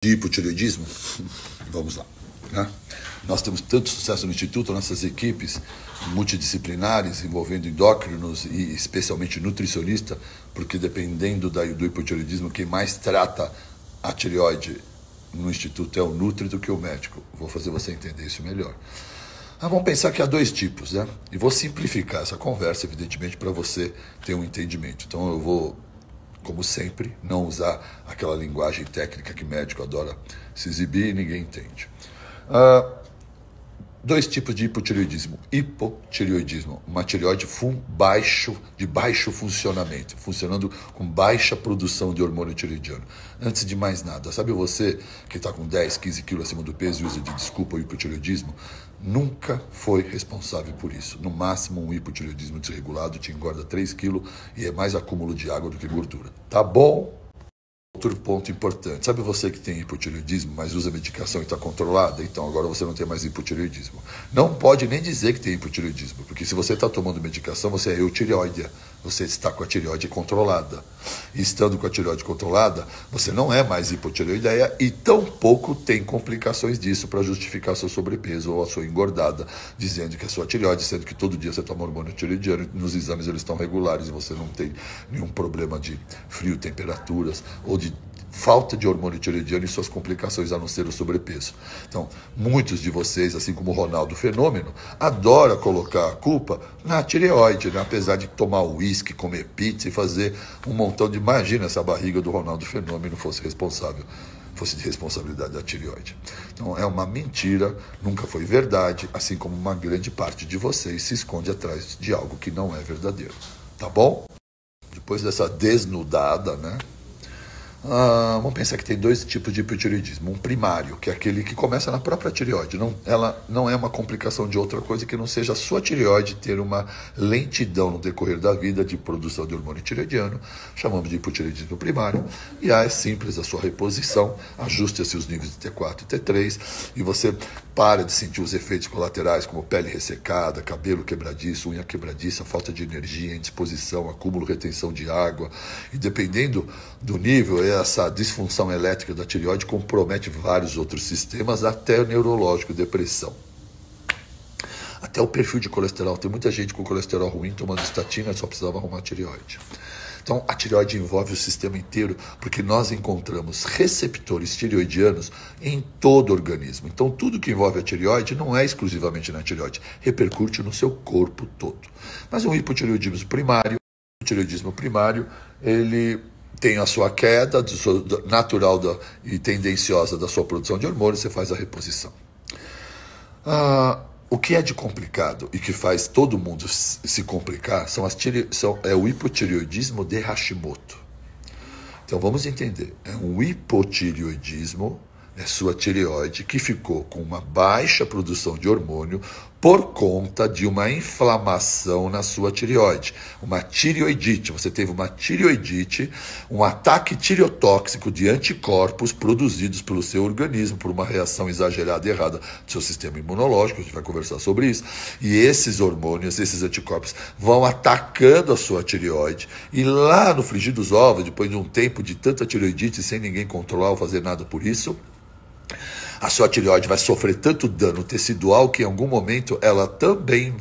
De hipotireoidismo? Vamos lá, né? Nós temos tanto sucesso no Instituto, nossas equipes multidisciplinares envolvendo endócrinos e especialmente nutricionista, porque dependendo do hipotireoidismo, quem mais trata a tireoide no Instituto é o nutri do que o médico. Vou fazer você entender isso melhor. Vamos pensar que há dois tipos, né? E vou simplificar essa conversa, evidentemente, para você ter um entendimento. Então eu vou, como sempre, não usar aquela linguagem técnica que médico adora se exibir e ninguém entende. Dois tipos de hipotireoidismo. Hipotireoidismo, uma tireoide de baixo funcionamento, funcionando com baixa produção de hormônio tireoidiano. Antes de mais nada, sabe você que está com 10, 15 quilos acima do peso e usa de desculpa o hipotireoidismo? Nunca foi responsável por isso. No máximo, um hipotireoidismo desregulado te engorda 3 quilos e é mais acúmulo de água do que gordura. Tá bom? Outro ponto importante, sabe você que tem hipotireoidismo, mas usa medicação e está controlada? Então agora você não tem mais hipotireoidismo. Não pode nem dizer que tem hipotireoidismo, porque se você está tomando medicação, você é eutireoide, você está com a tireoide controlada. E estando com a tireoide controlada, você não é mais hipotireoideia e tampouco tem complicações disso para justificar seu sobrepeso ou a sua engordada, dizendo que é sua tireoide, sendo que todo dia você toma hormônio tireoidiano e nos exames eles estão regulares e você não tem nenhum problema de frio, temperaturas ou de falta de hormônio tireoidiano e suas complicações, a não ser o sobrepeso. Então, muitos de vocês, assim como o Ronaldo Fenômeno, adora colocar a culpa na tireoide, né? Apesar de tomar uísque, comer pizza e fazer um montão de... Imagina se a barriga do Ronaldo Fenômeno fosse de responsabilidade da tireoide. Então, é uma mentira, nunca foi verdade, assim como uma grande parte de vocês se esconde atrás de algo que não é verdadeiro. Tá bom? Depois dessa desnudada, né? Vamos pensar que tem dois tipos de hipotireoidismo. Um primário, que é aquele que começa na própria tireoide. Ela não é uma complicação de outra coisa que não seja a sua tireoide ter uma lentidão no decorrer da vida de produção de hormônio tireoidiano. Chamamos de hipotireoidismo primário. E é simples a sua reposição. Ajuste-se os níveis de T4 e T3 e você para de sentir os efeitos colaterais como pele ressecada, cabelo quebradiço, unha quebradiça, falta de energia, indisposição, acúmulo, retenção de água. E dependendo do nível, essa disfunção elétrica da tireoide compromete vários outros sistemas, até o neurológico, depressão. Até o perfil de colesterol. Tem muita gente com colesterol ruim tomando estatina, só precisava arrumar a tireoide. Então, a tireoide envolve o sistema inteiro, porque nós encontramos receptores tireoidianos em todo o organismo. Então, tudo que envolve a tireoide não é exclusivamente na tireoide, repercute no seu corpo todo. Mas o hipotireoidismo primário, ele tem a sua queda natural e tendenciosa da sua produção de hormônio, você faz a reposição. O que é de complicado e que faz todo mundo se complicar é o hipotireoidismo de Hashimoto. Então vamos entender, é um hipotireoidismo, é sua tireoide que ficou com uma baixa produção de hormônio por conta de uma inflamação na sua tireoide, uma tireoidite. Você teve uma tireoidite, um ataque tireotóxico de anticorpos produzidos pelo seu organismo por uma reação exagerada e errada do seu sistema imunológico, a gente vai conversar sobre isso, e esses hormônios, esses anticorpos vão atacando a sua tireoide, e lá no frigir dos ovos, depois de um tempo de tanta tireoidite sem ninguém controlar ou fazer nada por isso, a sua tireoide vai sofrer tanto dano tecidual que em algum momento ela também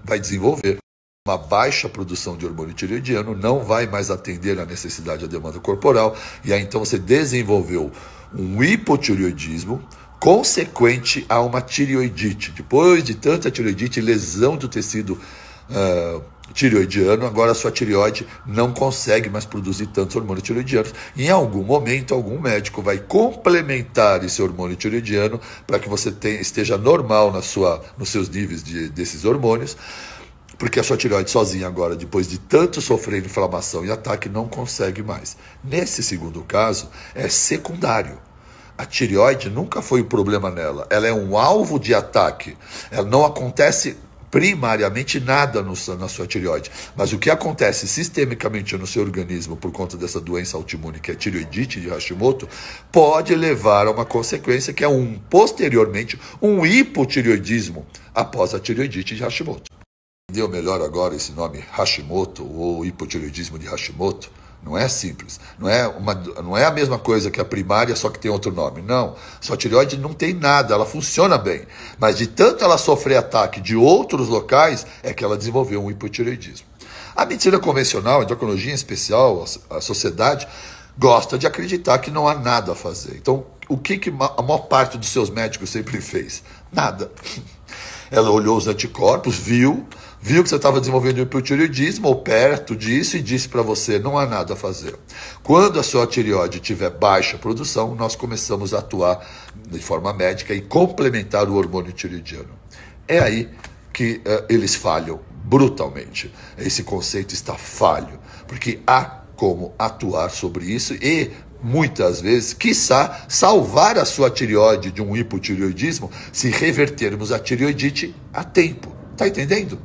vai desenvolver uma baixa produção de hormônio tireoidiano, não vai mais atender à necessidade da demanda corporal, e aí então você desenvolveu um hipotireoidismo consequente a uma tireoidite. Depois de tanta tireoidite, lesão do tecido tireoidiano, agora a sua tireoide não consegue mais produzir tantos hormônios tireoidianos. Em algum momento, algum médico vai complementar esse hormônio tireoidiano para que você esteja normal nos seus níveis desses hormônios, porque a sua tireoide sozinha agora, depois de tanto sofrer inflamação e ataque, não consegue mais. Nesse segundo caso, é secundário. A tireoide nunca foi o problema nela, ela é um alvo de ataque, ela não acontece primariamente nada na sua tireoide, mas o que acontece sistemicamente no seu organismo por conta dessa doença autoimune, que é a tireoidite de Hashimoto, pode levar a uma consequência que é posteriormente um hipotireoidismo após a tireoidite de Hashimoto. Entendeu melhor agora esse nome Hashimoto ou hipotireoidismo de Hashimoto? Não é simples. Não é a mesma coisa que a primária, só que tem outro nome. Não. Sua tireoide não tem nada, ela funciona bem. Mas de tanto ela sofrer ataque de outros locais, é que ela desenvolveu um hipotireoidismo. A medicina convencional, a endocrinologia em especial, a sociedade, gosta de acreditar que não há nada a fazer. Então, o que a maior parte dos seus médicos sempre fez? Nada. Ela olhou os anticorpos, viu que você estava desenvolvendo um hipotireoidismo ou perto disso e disse para você, não há nada a fazer. Quando a sua tireoide tiver baixa produção, nós começamos a atuar de forma médica e complementar o hormônio tireoidiano. É aí que eles falham brutalmente. Esse conceito está falho, porque há como atuar sobre isso e muitas vezes, quiçá, salvar a sua tireoide de um hipotireoidismo se revertermos a tireoidite a tempo. Tá entendendo?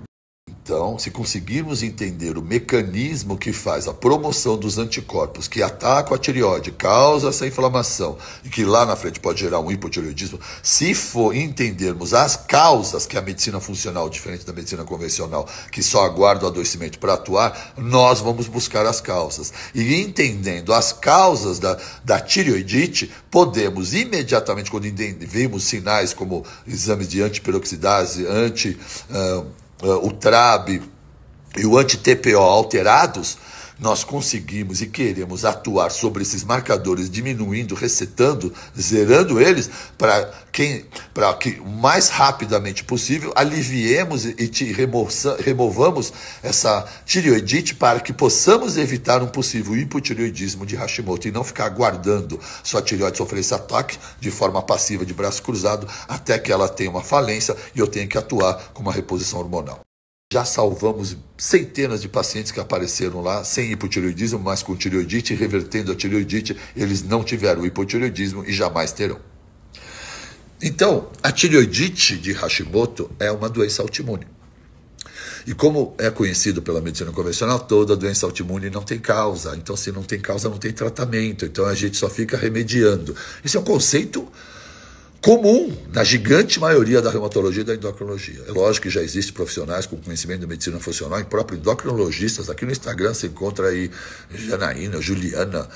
Então, se conseguirmos entender o mecanismo que faz a promoção dos anticorpos que atacam a tireoide, causa essa inflamação e que lá na frente pode gerar um hipotireoidismo, se for entendermos as causas, que a medicina funcional, diferente da medicina convencional, que só aguarda o adoecimento para atuar, nós vamos buscar as causas. E entendendo as causas da tireoidite, podemos imediatamente, quando vemos sinais como exames de antiperoxidase, o TRAB e o anti-TPO alterados, nós conseguimos e queremos atuar sobre esses marcadores, diminuindo, resetando, zerando eles, para que o mais rapidamente possível aliviemos e removamos essa tireoidite para que possamos evitar um possível hipotireoidismo de Hashimoto e não ficar aguardando sua tireoide sofrer esse ataque de forma passiva, de braço cruzado, até que ela tenha uma falência e eu tenha que atuar com uma reposição hormonal. Já salvamos centenas de pacientes que apareceram lá sem hipotireoidismo, mas com tireoidite, revertendo a tireoidite, eles não tiveram hipotireoidismo e jamais terão. Então, a tireoidite de Hashimoto é uma doença autoimune. E como é conhecido pela medicina convencional, toda doença autoimune não tem causa. Então, se não tem causa, não tem tratamento. Então, a gente só fica remediando. Esse é um conceito comum na gigante maioria da reumatologia e da endocrinologia. É lógico que já existem profissionais com conhecimento de medicina funcional e próprios endocrinologistas. Aqui no Instagram você encontra aí Janaína, Juliana,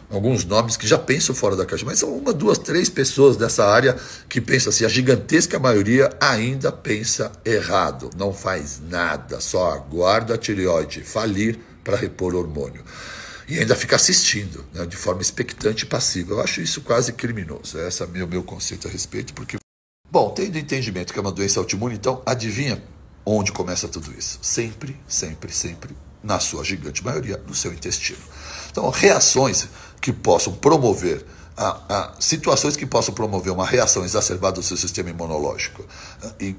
alguns nomes que já pensam fora da caixa, mas são 1, 2, 3 pessoas dessa área que pensam assim. A gigantesca maioria ainda pensa errado, não faz nada, só aguarda a tireoide falir para repor hormônio. E ainda fica assistindo, né, de forma expectante e passiva. Eu acho isso quase criminoso. Esse é o meu conceito a respeito, porque... Bom, tendo entendimento que é uma doença autoimune, então adivinha onde começa tudo isso? Sempre, sempre, sempre, na sua gigante maioria, no seu intestino. Então, reações que possam promover situações que possam promover uma reação exacerbada do seu sistema imunológico,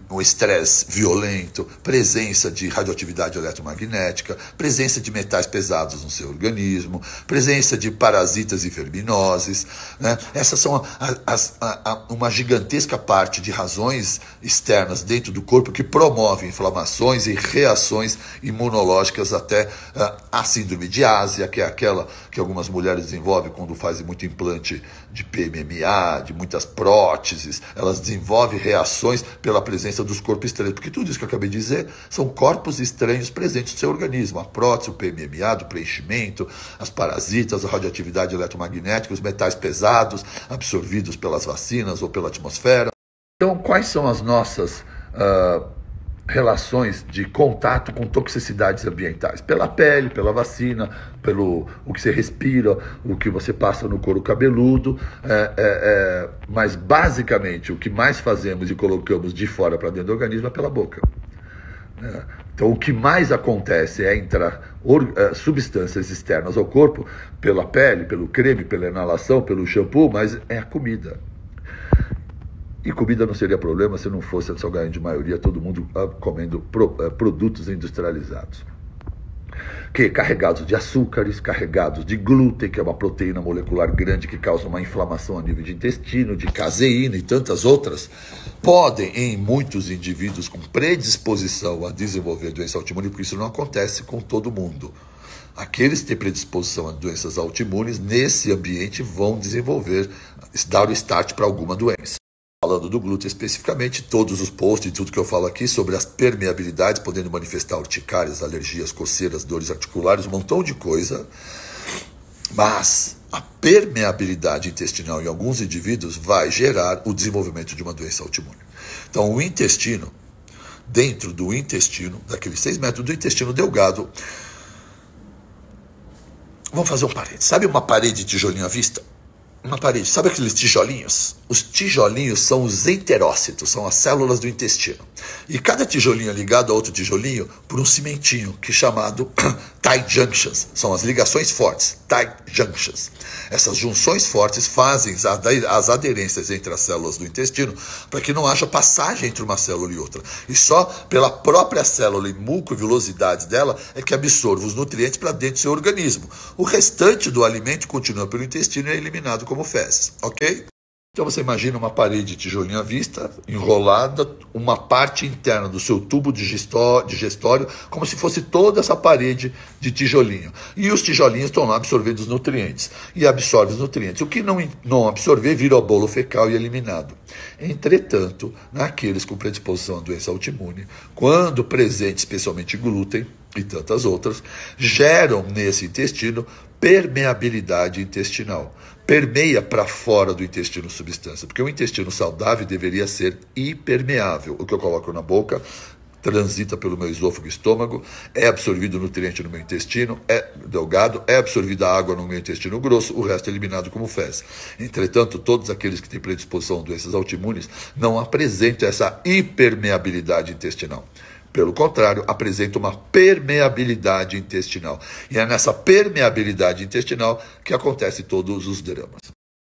um estresse violento, presença de radioatividade eletromagnética, presença de metais pesados no seu organismo, presença de parasitas e verminoses, né? Essas são uma gigantesca parte de razões externas dentro do corpo que promovem inflamações e reações imunológicas, até a síndrome de Ásia, que é aquela que algumas mulheres desenvolvem quando fazem muito implante de PMMA, de muitas próteses. Elas desenvolvem reações pela presença dos corpos estranhos, porque tudo isso que eu acabei de dizer são corpos estranhos presentes no seu organismo. A prótese, o PMMA, do preenchimento, as parasitas, a radioatividade eletromagnética, os metais pesados absorvidos pelas vacinas ou pela atmosfera. Então, quais são as nossas relações de contato com toxicidades ambientais? Pela pele, pela vacina, pelo o que você respira, o que você passa no couro cabeludo, mas basicamente o que mais fazemos e colocamos de fora para dentro do organismo é pela boca. Então o que mais acontece é entrar substâncias externas ao corpo pela pele, pelo creme, pela inalação, pelo shampoo, mas é a comida. E comida não seria problema se não fosse a sua grande maioria, todo mundo comendo produtos industrializados, que carregados de açúcares, carregados de glúten, que é uma proteína molecular grande que causa uma inflamação a nível de intestino, de caseína e tantas outras, podem, em muitos indivíduos com predisposição a desenvolver doença autoimune, porque isso não acontece com todo mundo. Aqueles que têm predisposição a doenças autoimunes, nesse ambiente, vão dar o start para alguma doença. falando do glúten especificamente, todos os posts e tudo que eu falo aqui sobre as permeabilidades, podendo manifestar urticárias, alergias, coceiras, dores articulares, um montão de coisa. Mas a permeabilidade intestinal em alguns indivíduos vai gerar o desenvolvimento de uma doença autoimune. Então, o intestino, dentro do intestino, daqueles 6 metros do intestino delgado, vamos fazer um parede. Sabe uma parede de tijolinho à vista? Uma parede. Sabe aqueles tijolinhos? Os tijolinhos são os enterócitos, são as células do intestino. E cada tijolinho é ligado a outro tijolinho por um cimentinho, que é chamado tie junctions. São as ligações fortes, tie junctions. Essas junções fortes fazem as aderências entre as células do intestino para que não haja passagem entre uma célula e outra. E só pela própria célula e mucovilosidade dela é que absorve os nutrientes para dentro do seu organismo. O restante do alimento continua pelo intestino e é eliminado como fezes, ok? Então você imagina uma parede de tijolinho à vista, enrolada, uma parte interna do seu tubo digestório, como se fosse toda essa parede de tijolinho. E os tijolinhos estão lá absorvendo os nutrientes. E absorve os nutrientes. O que não absorver vira o bolo fecal e é eliminado. Entretanto, naqueles com predisposição à doença autoimune, quando presente especialmente glúten e tantas outras, geram nesse intestino permeabilidade intestinal. Permeia para fora do intestino substância, porque o intestino saudável deveria ser hipermeável. O que eu coloco na boca transita pelo meu esôfago e estômago, é absorvido o nutriente no meu intestino, é delgado, é absorvida a água no meu intestino grosso, o resto é eliminado como fezes. Entretanto, todos aqueles que têm predisposição a doenças autoimunes não apresentam essa hipermeabilidade intestinal. Pelo contrário, apresenta uma permeabilidade intestinal. E é nessa permeabilidade intestinal que acontecem todos os dramas.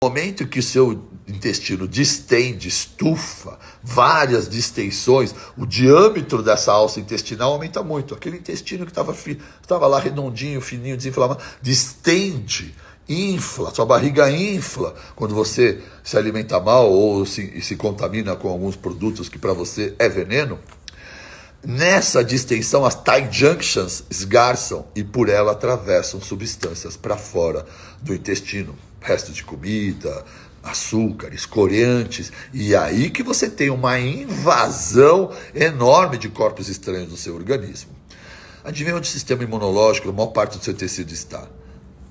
No momento que o seu intestino distende, estufa, várias distensões, o diâmetro dessa alça intestinal aumenta muito. Aquele intestino que estava lá redondinho, fininho, desinflamado, distende, infla, sua barriga infla quando você se alimenta mal ou se contamina com alguns produtos que para você é veneno. Nessa distensão, as tie junctions esgarçam e por ela atravessam substâncias para fora do intestino. Resto de comida, açúcares, corantes. E aí que você tem uma invasão enorme de corpos estranhos no seu organismo. Adivinha onde o sistema imunológico, a maior parte do seu tecido está?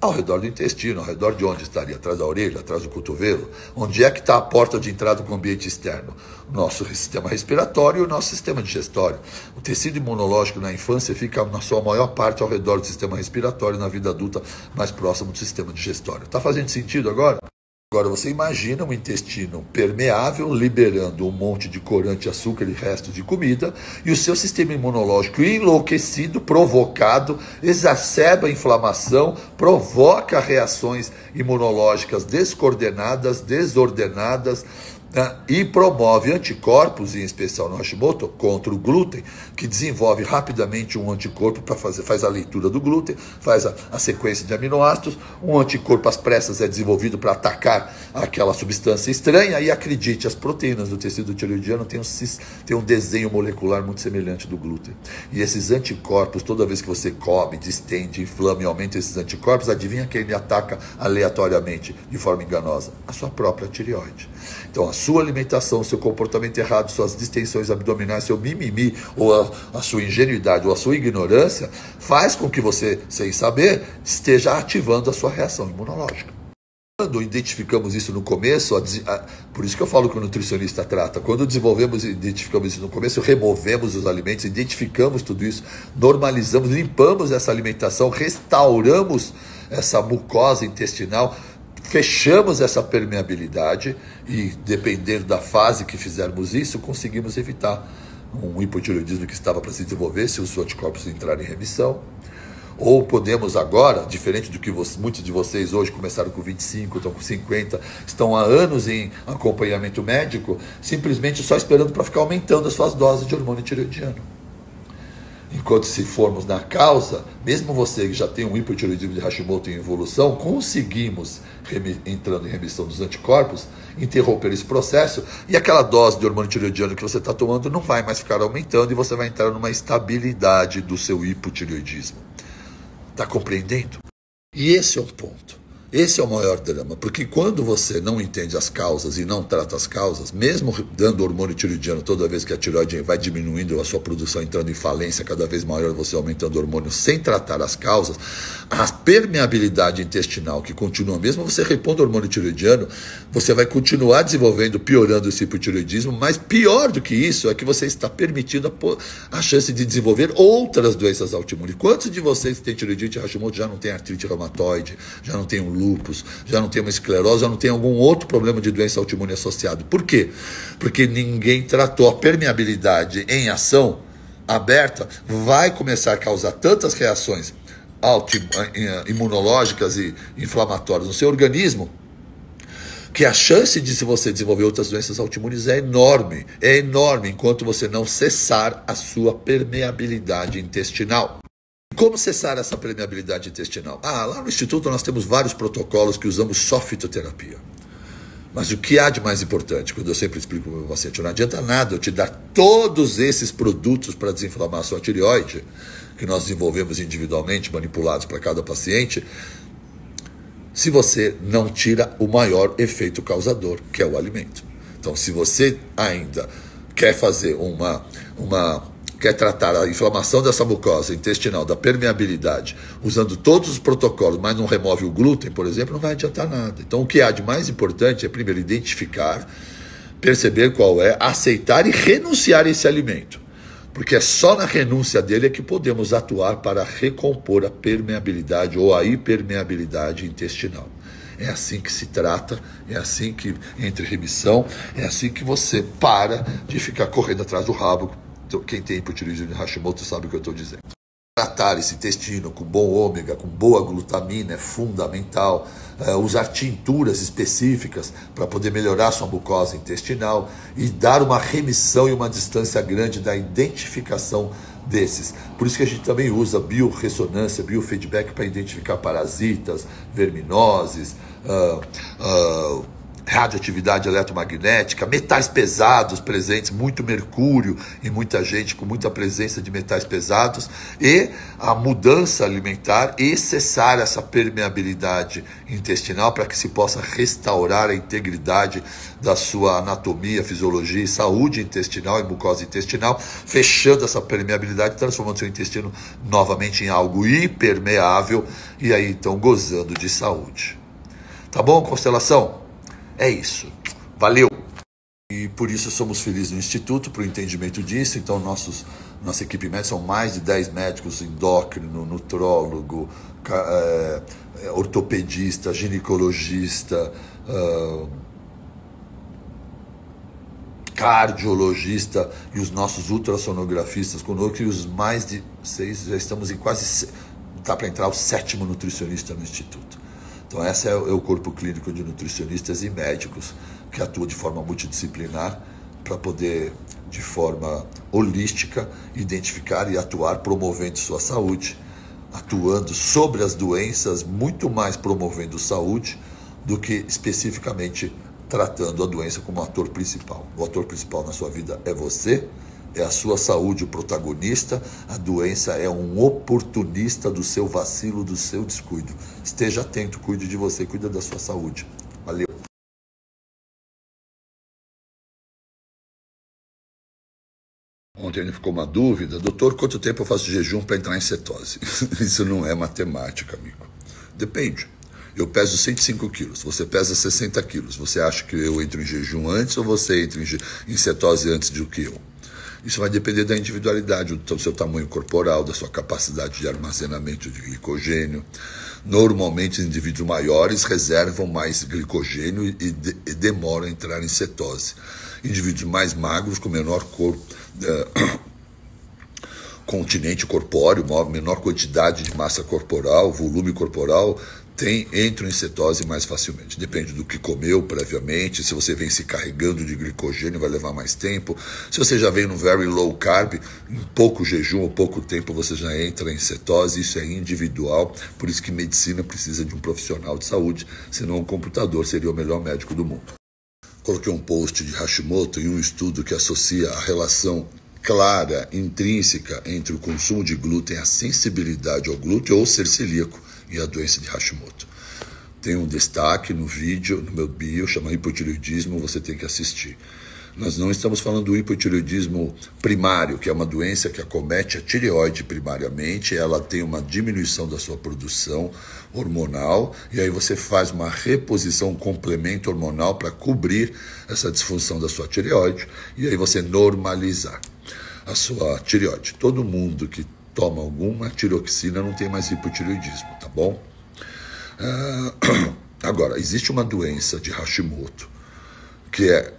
Ao redor do intestino, ao redor de onde estaria? Atrás da orelha, atrás do cotovelo? Onde é que está a porta de entrada com o ambiente externo? O nosso sistema respiratório e o nosso sistema digestório. O tecido imunológico na infância fica na sua maior parte ao redor do sistema respiratório, na vida adulta mais próximo do sistema digestório. Está fazendo sentido agora? Agora você imagina um intestino permeável, liberando um monte de corante, açúcar e restos de comida, e o seu sistema imunológico enlouquecido, provocado, exacerba a inflamação, provoca reações imunológicas descoordenadas, desordenadas, e promove anticorpos, em especial no Hashimoto, contra o glúten, que desenvolve rapidamente um anticorpo faz a leitura do glúten, faz a sequência de aminoácidos, um anticorpo às pressas é desenvolvido para atacar aquela substância estranha, e acredite, as proteínas do tecido tireoidiano têm um desenho molecular muito semelhante do glúten. E esses anticorpos, toda vez que você come, distende, inflama e aumenta esses anticorpos, adivinha quem ele ataca aleatoriamente, de forma enganosa? A sua própria tireoide. Então, a sua alimentação, o seu comportamento errado, suas distensões abdominais, seu mimimi, ou a sua ingenuidade, ou a sua ignorância, faz com que você, sem saber, esteja ativando a sua reação imunológica. Quando identificamos isso no começo, por isso que eu falo que o nutricionista trata, quando identificamos isso no começo, removemos os alimentos, identificamos tudo isso, normalizamos, limpamos essa alimentação, restauramos essa mucosa intestinal, fechamos essa permeabilidade e, dependendo da fase que fizermos isso, conseguimos evitar um hipotireoidismo que estava para se desenvolver se os anticorpos entrarem em remissão. Ou podemos agora, diferente do que muitos de vocês hoje começaram com 25, estão com 50, estão há anos em acompanhamento médico, simplesmente só esperando para ficar aumentando as suas doses de hormônio tireoidiano. Enquanto se formos na causa, mesmo você que já tem um hipotireoidismo de Hashimoto em evolução, conseguimos, entrando em remissão dos anticorpos, interromper esse processo e aquela dose de hormônio tireoidiano que você está tomando não vai mais ficar aumentando e você vai entrar numa estabilidade do seu hipotireoidismo. Está compreendendo? E esse é o ponto. Esse é o maior drama, porque quando você não entende as causas e não trata as causas, mesmo dando hormônio tiroidiano toda vez que a tireoide vai diminuindo a sua produção, entrando em falência cada vez maior, você aumentando o hormônio sem tratar as causas, a permeabilidade intestinal que continua, mesmo você repondo o hormônio tiroidiano, você vai continuar desenvolvendo, piorando esse hipotireoidismo, mas pior do que isso é que você está permitindo a chance de desenvolver outras doenças autoimunes. Quantos de vocês que têm tireoidite Hashimoto já não tem artrite reumatoide, já não tem um lúpus, já não tem uma esclerose, já não tem algum outro problema de doença autoimune associado? Por quê? Porque ninguém tratou a permeabilidade em ação aberta, vai começar a causar tantas reações imunológicas e inflamatórias no seu organismo, que a chance de você desenvolver outras doenças autoimunes é enorme, enquanto você não cessar a sua permeabilidade intestinal. Como cessar essa permeabilidade intestinal? Lá no Instituto nós temos vários protocolos que usamos só fitoterapia. Mas o que há de mais importante, quando eu sempre explico para o meu paciente, não adianta nada eu te dar todos esses produtos para desinflamar a sua tireoide, que nós desenvolvemos individualmente, manipulados para cada paciente, se você não tira o maior efeito causador, que é o alimento. Então, se você ainda quer fazer quer tratar a inflamação dessa mucosa intestinal, da permeabilidade, usando todos os protocolos, mas não remove o glúten, por exemplo, não vai adiantar nada. Então, o que há de mais importante é, primeiro, identificar, perceber qual é, aceitar e renunciar a esse alimento. Porque é só na renúncia dele é que podemos atuar para recompor a permeabilidade ou a hipermeabilidade intestinal. É assim que se trata, é assim que entra em remissão, é assim que você para de ficar correndo atrás do rabo. Quem tem hipotireoidismo de Hashimoto sabe o que eu estou dizendo. Tratar esse intestino com bom ômega, com boa glutamina é fundamental. Usar tinturas específicas para poder melhorar sua mucosa intestinal e dar uma remissão e uma distância grande da identificação desses. Por isso que a gente também usa biorressonância, biofeedback para identificar parasitas, verminoses, radioatividade eletromagnética, metais pesados presentes, muito mercúrio em muita gente, com muita presença de metais pesados, e a mudança alimentar e cessar essa permeabilidade intestinal para que se possa restaurar a integridade da sua anatomia, fisiologia e saúde intestinal e mucosa intestinal, fechando essa permeabilidade, transformando seu intestino novamente em algo hipermeável e aí então gozando de saúde. Tá bom, constelação? É isso. Valeu! E por isso somos felizes no Instituto, para o entendimento disso. Então, nossa equipe médica são mais de 10 médicos, endócrino, nutrólogo, ortopedista, ginecologista, cardiologista e os nossos ultrassonografistas conosco, e os mais de 6, já estamos em quase, está para entrar o 7º nutricionista no Instituto. Então, esse é o corpo clínico de nutricionistas e médicos que atua de forma multidisciplinar para poder, de forma holística, identificar e atuar promovendo sua saúde, atuando sobre as doenças, muito mais promovendo saúde do que especificamente tratando a doença como ator principal. O ator principal na sua vida é você, é a sua saúde o protagonista, a doença é um oportunista do seu vacilo, do seu descuido. Esteja atento, cuide de você, cuide da sua saúde. Valeu. Ontem ficou uma dúvida: doutor, quanto tempo eu faço jejum para entrar em cetose? Isso não é matemática, amigo. Depende. Eu peso 105 quilos, você pesa 60 quilos. Você acha que eu entro em jejum antes ou você entra em cetose antes do que eu? Isso vai depender da individualidade, do seu tamanho corporal, da sua capacidade de armazenamento de glicogênio. Normalmente, os indivíduos maiores reservam mais glicogênio e demoram a entrar em cetose. Indivíduos mais magros, com menor continente corpóreo, menor quantidade de massa corporal, volume corporal, entram em cetose mais facilmente. Depende do que comeu previamente. Se você vem se carregando de glicogênio, vai levar mais tempo. Se você já vem no very low carb, em pouco jejum ou pouco tempo você já entra em cetose. Isso é individual, por isso que medicina precisa de um profissional de saúde, senão um computador seria o melhor médico do mundo. Coloquei um post de Hashimoto em um estudo que associa a relação clara, intrínseca, entre o consumo de glúten, a sensibilidade ao glúten ou ser celíaco e a doença de Hashimoto. Tem um destaque no vídeo, no meu bio, chama hipotireoidismo, você tem que assistir. Nós não estamos falando do hipotireoidismo primário, que é uma doença que acomete a tireoide primariamente, ela tem uma diminuição da sua produção hormonal, e aí você faz uma reposição, um complemento hormonal para cobrir essa disfunção da sua tireoide, e aí você normalizar a sua tireoide. Todo mundo que toma alguma tiroxina não tem mais hipotireoidismo, tá bom? Agora, existe uma doença de Hashimoto, que é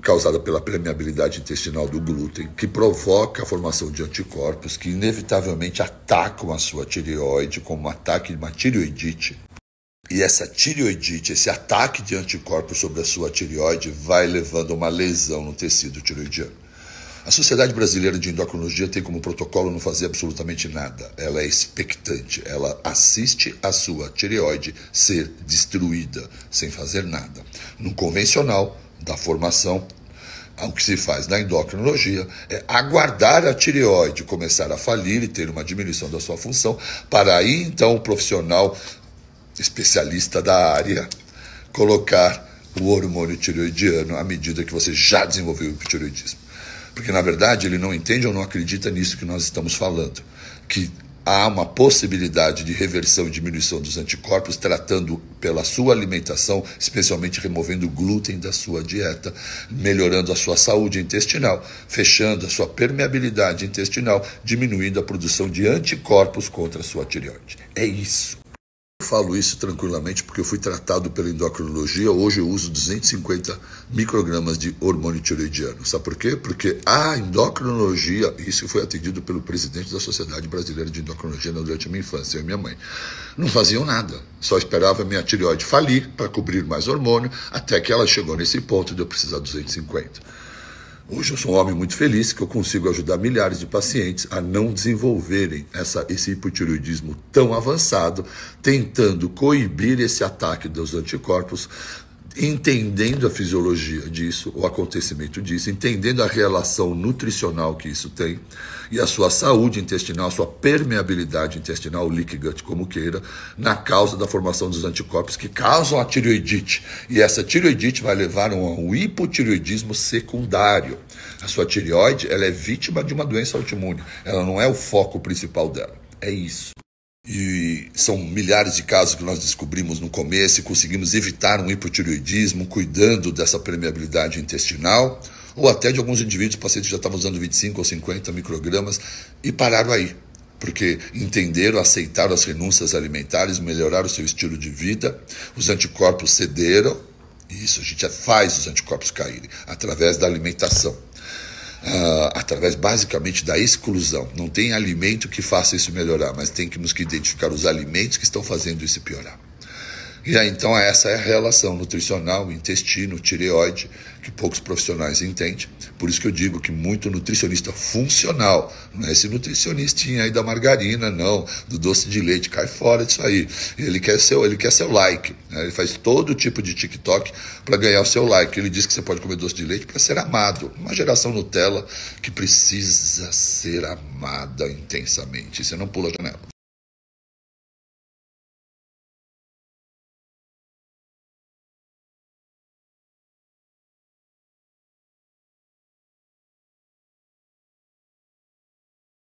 causada pela permeabilidade intestinal do glúten, que provoca a formação de anticorpos que inevitavelmente atacam a sua tireoide, como um ataque de uma tireoidite. E essa tireoidite, esse ataque de anticorpos sobre a sua tireoide, vai levando a uma lesão no tecido tireoidiano. A Sociedade Brasileira de Endocrinologia tem como protocolo não fazer absolutamente nada. Ela é expectante, ela assiste a sua tireoide ser destruída, sem fazer nada. No convencional da formação, o que se faz na endocrinologia é aguardar a tireoide começar a falir e ter uma diminuição da sua função, para aí então o profissional especialista da área colocar o hormônio tireoidiano à medida que você já desenvolveu o hipotireoidismo. Porque, na verdade, ele não entende ou não acredita nisso que nós estamos falando, que há uma possibilidade de reversão e diminuição dos anticorpos tratando pela sua alimentação, especialmente removendo o glúten da sua dieta, melhorando a sua saúde intestinal, fechando a sua permeabilidade intestinal, diminuindo a produção de anticorpos contra a sua tireoide. É isso. Eu falo isso tranquilamente porque eu fui tratado pela endocrinologia. Hoje eu uso 250 microgramas de hormônio tireoidiano. Sabe por quê? Porque a endocrinologia, isso foi atendido pelo presidente da Sociedade Brasileira de Endocrinologia durante a minha infância, eu e minha mãe, não faziam nada. Só esperava a minha tireoide falir para cobrir mais hormônio, até que ela chegou nesse ponto de eu precisar de 250. Hoje eu sou um homem muito feliz que eu consigo ajudar milhares de pacientes a não desenvolverem esse hipotireoidismo tão avançado, tentando coibir esse ataque dos anticorpos, entendendo a fisiologia disso, o acontecimento disso, entendendo a relação nutricional que isso tem e a sua saúde intestinal, a sua permeabilidade intestinal, leaky gut, como queira, na causa da formação dos anticorpos que causam a tireoidite. E essa tireoidite vai levar a um hipotireoidismo secundário. A sua tireoide, ela é vítima de uma doença autoimune. Ela não é o foco principal dela. É isso. E são milhares de casos que nós descobrimos no começo e conseguimos evitar um hipotireoidismo cuidando dessa permeabilidade intestinal, ou até de alguns indivíduos, pacientes já estavam usando 25 ou 50 microgramas e pararam aí, porque entenderam, aceitaram as renúncias alimentares, melhoraram o seu estilo de vida, os anticorpos cederam, e isso a gente faz os anticorpos caírem através da alimentação. Através basicamente da exclusão. Não tem alimento que faça isso melhorar, mas temos que identificar os alimentos que estão fazendo isso piorar. E aí, então, essa é a relação nutricional, intestino, tireoide, que poucos profissionais entendem. Por isso que eu digo que muito nutricionista funcional, não é esse nutricionistinha aí da margarina, não, do doce de leite, cai fora disso aí. Ele quer seu like, né? Ele faz todo tipo de TikTok para ganhar o seu like. Ele diz que você pode comer doce de leite para ser amado. Uma geração Nutella que precisa ser amada intensamente. Você não pula a janela.